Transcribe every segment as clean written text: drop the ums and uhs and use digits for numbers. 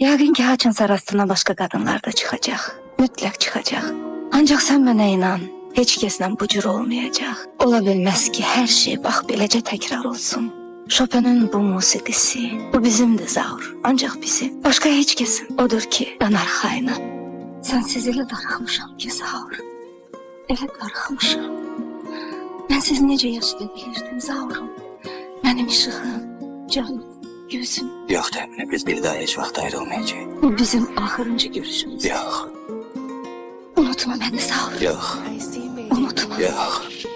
Yəqin ki, haçansa rastına başqa qadınlar da çıxacaq. Mütləq çıxacaq. Ancaq sən mənə inan, heç kəslə bu cür olmayacaq. Ola bilməz ki, hər şey bax beləcə təkrar olsun. Chopin'in bu musiqisi, bu bizimdir Zaur. Ancaq bizim. Başqa heç kəsin. Odur ki, ben arxayına. Sənsiz elə darıxmışam ki, Zaur. Elə darıxmışam. Mən siz necə yaşaya bilirdim Zaurum. Mənim işığım, canım, gözüm. Yox təminə, biz bir daha heç vaxt ayrılmayacaq. Bu bizim axırıncı görüşümüz. Yox. Unutma məni Zaur. Yox. Unutma. Yox.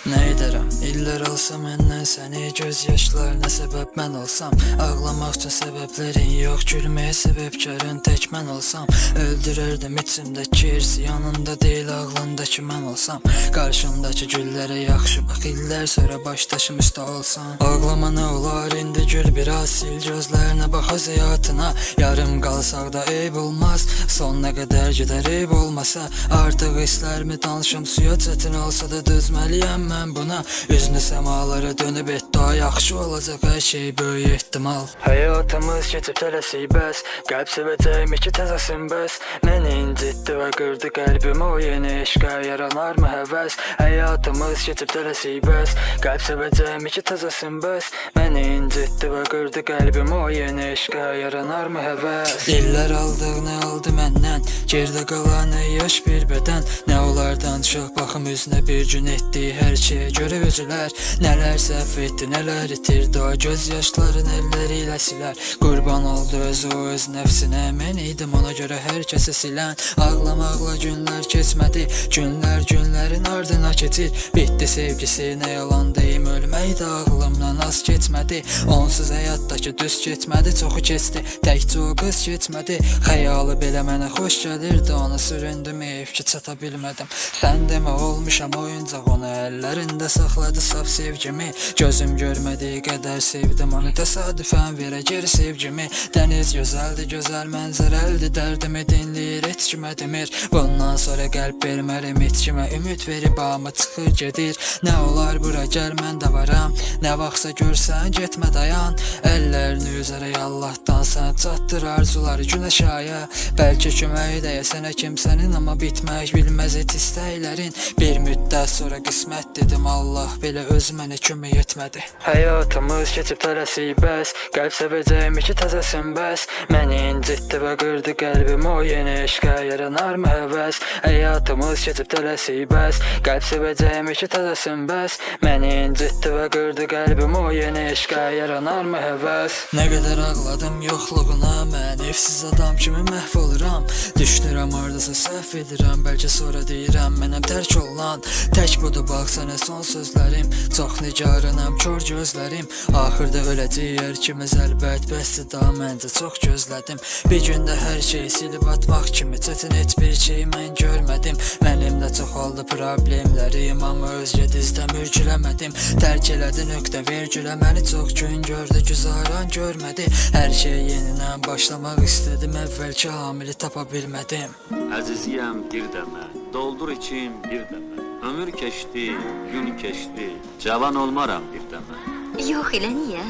Nə edərəm, illər alsa məndən səni, göz yaşlarına səbəb mən olsam, ağlamaq üçün səbəblərin yox, gülməyə səbəbkarın tək mən olsam, öldürərdim içimdəki irsi, yanında deyil ağlındakı mən olsam, qarşımdakı güllərə yaxşı bax, illər sonra baş daşım üstə olsam, ağlama nə olar indi gül biraz, sil gözlərinə bax az həyatına, yarım qalsaq da eyb olmaz, son nə qədər gedər eyb olmasa, artıq hisslərimi danışım suya çətin olsa da dözməliyəm mən buna, üzünü səmalara dönüb et, daha yaxşı olacaq hər şey böyük ehtimal. Həyatımız keçib tələsik bəs, qəlb sevəcəyim iki təzəsin bəs, məni incitdi və qırdı qəlbimi, o yeni eşqə yaranarmı həvəs? Həyatımız keçib tələsik bəs, qəlb sevəcəyim iki təzəsin bəs, məni incitdi və qırdı qəlbimi, o yeni eşqə yaranarmı həvəs? İllər aldıq, nə aldı məndən, gerdə qalan nə yaş bir bədən, nə olardan çox baxım üzünə bir gün etdiyi hər şeyə görə üzülər, nələr səhv etdi, nələr itirdi, o göz yaşların əlləri ilə silər, qurban oldu özü o öz nəfsinə, mən idim ona görə hər kəsə silən, ağlamaqla günlər keçmədi, günlər günlərin ardına keçir, bitdi sevgisi, nə yalan deyim, ölmək də ağlımdan az keçmədi, onsuz həyatdakı düz keçmədi, çoxu keçdi, təkcə o qız keçmədi, xəyalı belə mənə xoş gəlirdi, onu süründüm, eyf ki çata bilmədim, sən demə olmuşam oyuncaq, onu əllərində saxladı saf sevgimi, gözüm görmədiyi qədər sevdim onu, təsadüfən verə geri sevgimi, dəniz gözəldir, gözəl mənzərəldir, dərdimi dinləyir, etkimə demir, bundan sonra qəlb vermərəm etkimə, ümid verib ağıma çıxır gedir, nə olar bura gəl mən də varam, nə vaxtsa görsən getmə dayan, əllərini üzərək Allahdan sən çatdır arzuları günəş aya, bəlkə kömək dəyə sənə kimsənin, amma bitmək bilməz et istəklərin, bir müddət sonra qismət dedim, Allah belə öz mənə kömək etmədi. Həyatımız keçib tələsik bəs, qəlb sevəcəyim iki təzəsin bəs, məni incitdi və qırdı qəlbimi, o yeni eşqə yaranarmı həvəs? Həyatımız keçib tələsik bəs, qəlb sevəcəyim iki təzəsin bəs, məni incitdi və qırdı qəlbimi, o yeni eşqə yaranarmı həvəs? Nə qədər ağladım yoxluğuna, mən evsiz adam kimi məhv oluram, düşünürəm hardasa səhv edirəm, bəlkə sonra deyirəm mənəm tərk olunan, tək budur bax sənə son sözlərim, çox nigaranam, kör gözlərim, axırda öləcək hər kimiz əlbət, bəsdir daha məncə çox gözlədim, bir gündə hər şey silib atmaq kimi, çətin heç bir şey mən görmədim, mənimlə çox oldu problemlərim, amma özgə dizdə mürgüləmədim, tərk elədi nöqtə vergülə, məni çox gün gördü, güzaran görmədi, hər şey yenidən başlamaq istədim, əvvəlki hamili tapa bilmədim. Əziziyəm bir dəmə, doldur içim bir dəmə, ömür keçdi, gün keçdi, cavan olmaram bir dəmə. Yox elə niyə?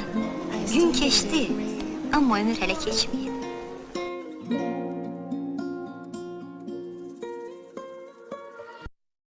Gün keçdi, amma ömür hələ keçməyib.